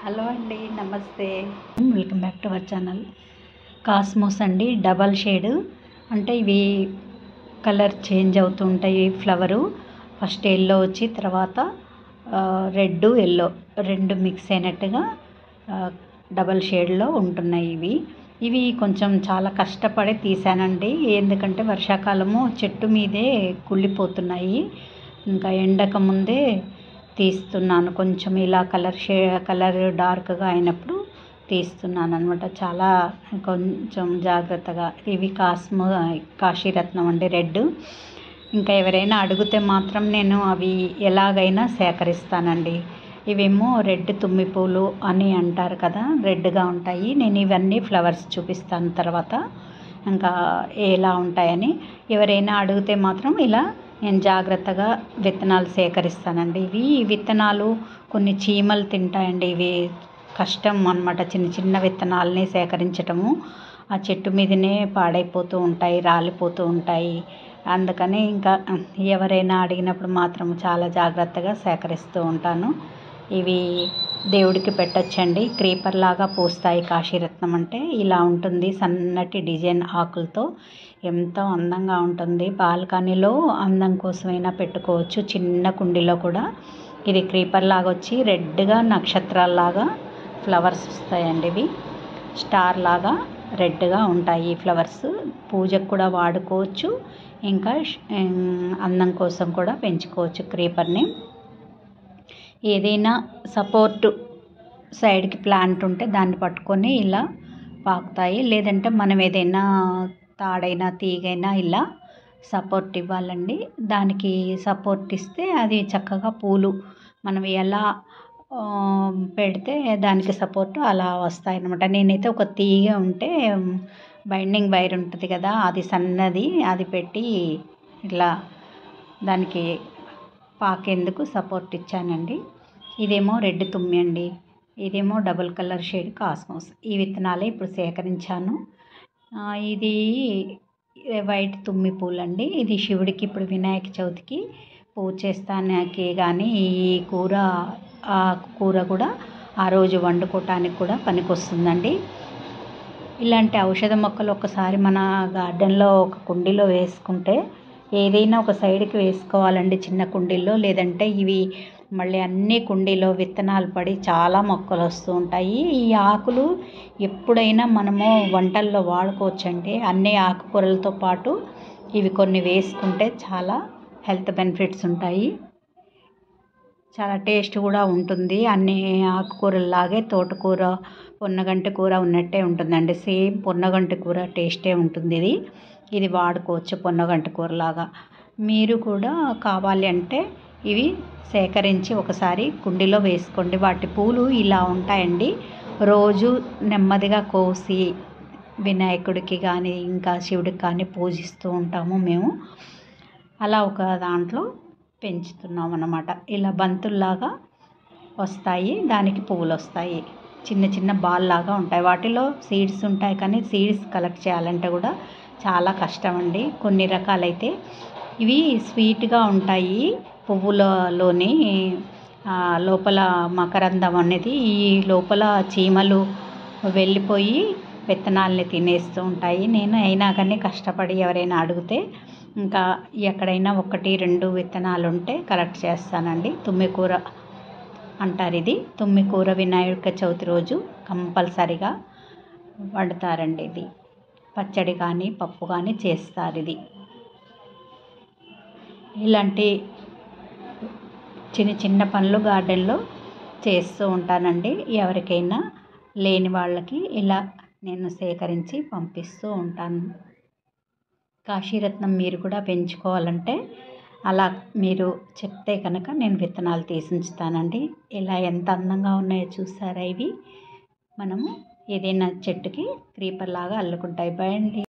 Hello అండి, నమస్తే. Welcome back to our channel. Cosmos అండి, డబల్ షేడ్. అంటే ఇవి కలర్ చేంజ్ అవుతూ ఉంటాయి. ఫ్లవరు ఫస్ట్ ఎల్లో వచ్చి తర్వాత రెడ్ ఎల్లో రెండు మిక్స్ అయినట్టుగా డబల్ షేడ్లో ఉంటున్నాయి. ఇవి కొంచెం చాలా కష్టపడి తీసానండి. ఎందుకంటే వర్షాకాలము చెట్టు మీదే కుళ్ళిపోతున్నాయి. ఇంకా ఎండక ముందే తీస్తున్నాను. కొంచెం ఇలా కలర్ డార్క్గా అయినప్పుడు తీస్తున్నాను అనమాట. చాలా కొంచెం జాగ్రత్తగా. ఇవి కాశీరత్నం అండి, రెడ్. ఇంకా ఎవరైనా అడిగితే మాత్రం నేను అవి ఎలాగైనా సేకరిస్తానండి. ఇవేమో రెడ్ తుమ్మి పూలు అని అంటారు కదా, రెడ్గా ఉంటాయి. నేను ఇవన్నీ ఫ్లవర్స్ చూపిస్తాను తర్వాత ఇంకా ఎలా ఉంటాయని. ఎవరైనా అడిగితే మాత్రం ఇలా నేను జాగ్రత్తగా విత్తనాలు సేకరిస్తానండి. ఈ విత్తనాలు కొన్ని చీమలు తింటాయండి. ఇవి కష్టం అన్నమాట. చిన్న చిన్న విత్తనాలని సేకరించటము ఆ చెట్టు మీదనే పాడైపోతూ ఉంటాయి, రాలిపోతూ ఉంటాయి. అందుకని ఇంకా ఎవరైనా అడిగినప్పుడు మాత్రం చాలా జాగ్రత్తగా సేకరిస్తూ ఉంటాను. ఇవి దేవుడికి పెట్టచ్చండి. క్రీపర్ లాగా పూస్తాయి. కాశీరత్నం అంటే ఇలా ఉంటుంది, సన్నటి డిజైన్ ఆకులతో ఎంతో అందంగా ఉంటుంది. బాల్కనీలో అందం కోసమైనా పెట్టుకోవచ్చు, చిన్న కుండీలో కూడా. ఇది క్రీపర్ లాగా వచ్చి రెడ్గా నక్షత్రాల్లాగా ఫ్లవర్స్ వస్తాయండి. ఇవి స్టార్ లాగా రెడ్గా ఉంటాయి. ఈ ఫ్లవర్స్ పూజకు కూడా వాడుకోవచ్చు, ఇంకా అందం కోసం కూడా పెంచుకోవచ్చు క్రీపర్ని. ఏదైనా సపోర్టు సైడ్కి ప్లాంట్ ఉంటే దాన్ని పట్టుకొని ఇలా పాకుతాయి. లేదంటే మనం ఏదైనా తాడైనా తీగైనా ఇలా సపోర్ట్ ఇవ్వాలండి. దానికి సపోర్ట్ ఇస్తే అది చక్కగా పూలు మనం ఎలా పెడితే దానికి సపోర్టు అలా వస్తాయి అన్నమాట. నేనైతే ఒక తీగ ఉంటే బైండింగ్ వైర్ ఉంటుంది కదా, అది సన్నది, అది పెట్టి ఇలా దానికి పాకేందుకు సపోర్ట్ ఇచ్చానండి. ఇదేమో రెడ్ తుమ్మి అండి, ఇదేమో డబుల్ కలర్ షేడ్ కాస్మోస్. ఈ విత్తనాలే ఇప్పుడు సేకరించాను. ఇది వైట్ తుమ్మి పూలండి. ఇది శివుడికి ఇప్పుడు వినాయక చవితికి పూజ చేస్తానికి కానీ ఆ కూర కూడా ఆ రోజు వండుకోవటానికి కూడా పనికొస్తుందండి. ఇలాంటి ఔషధ మొక్కలు ఒకసారి మన గార్డెన్లో ఒక కుండీలో వేసుకుంటే, ఏదైనా ఒక సైడ్కి వేసుకోవాలండి చిన్న కుండీల్లో. లేదంటే ఇవి మళ్ళీ అన్ని కుండీలో విత్తనాలు పడి చాలా మొక్కలు వస్తూ ఉంటాయి. ఈ ఆకులు ఎప్పుడైనా మనము వంటల్లో వాడుకోవచ్చండి. అన్ని ఆకుకూరలతో పాటు ఇవి కొన్ని వేసుకుంటే చాలా హెల్త్ బెనిఫిట్స్ ఉంటాయి. చాలా టేస్ట్ కూడా ఉంటుంది. అన్ని ఆకుకూరల్లాగే తోటకూర, పొన్నగంటి కూర ఉన్నట్టే ఉంటుందండి. సేమ్ పొన్నగంటి కూర టేస్టే ఉంటుంది. ఇది వాడుకోవచ్చు పొన్నగంటి కూరలాగా. మీరు కూడా కావాలి అంటే ఇవి సేకరించి ఒకసారి కుండీలో వేసుకోండి. వాటి పూలు ఇలా ఉంటాయండి. రోజు నెమ్మదిగా కోసి వినాయకుడికి కానీ ఇంకా శివుడికి కానీ పూజిస్తూ ఉంటాము మేము. అలా ఒక దాంట్లో పెంచుతున్నాం అన్నమాట. ఇలా బంతుల్లాగా వస్తాయి, దానికి పువ్వులు వస్తాయి. చిన్న చిన్న బాల్ లాగా ఉంటాయి. వాటిలో సీడ్స్ ఉంటాయి, కానీ సీడ్స్ కలెక్ట్ చేయాలంటే కూడా చాలా కష్టం అండి. కొన్ని రకాలైతే ఇవి స్వీట్గా ఉంటాయి. పువ్వులలోని లోపల మకరందం అనేది ఈ లోపల చీమలు వెళ్ళిపోయి విత్తనాలని తినేస్తూ ఉంటాయి. నేను అయినా కానీ కష్టపడి ఎవరైనా అడిగితే ఇంకా ఎక్కడైనా 1-2 విత్తనాలు ఉంటే కలెక్ట్ చేస్తానండి. తుమ్మికూర అంటారు ఇది. తుమ్మికూర వినాయక చవితి రోజు కంపల్సరిగా వండుతారండి. ఇది పచ్చడి కానీ పప్పు కానీ చేస్తారు. ఇది ఇలాంటి చిన్న చిన్న పనులు గార్డెన్లో చేస్తూ ఉంటానండి. ఎవరికైనా లేని వాళ్ళకి ఇలా నేను సేకరించి పంపిస్తూ ఉంటాను. కాశీరత్నం మీరు కూడా పెంచుకోవాలంటే అలా మీరు చెప్తే కనుక నేను విత్తనాలు తీసి ఉంచుతానండి. ఇలా ఎంత అందంగా ఉన్నాయో చూసారా. ఇవి మనము ఏదైనా చెట్టుకి క్రీపర్ లాగా అల్లుకుంటాయి. బాయ్ అండి.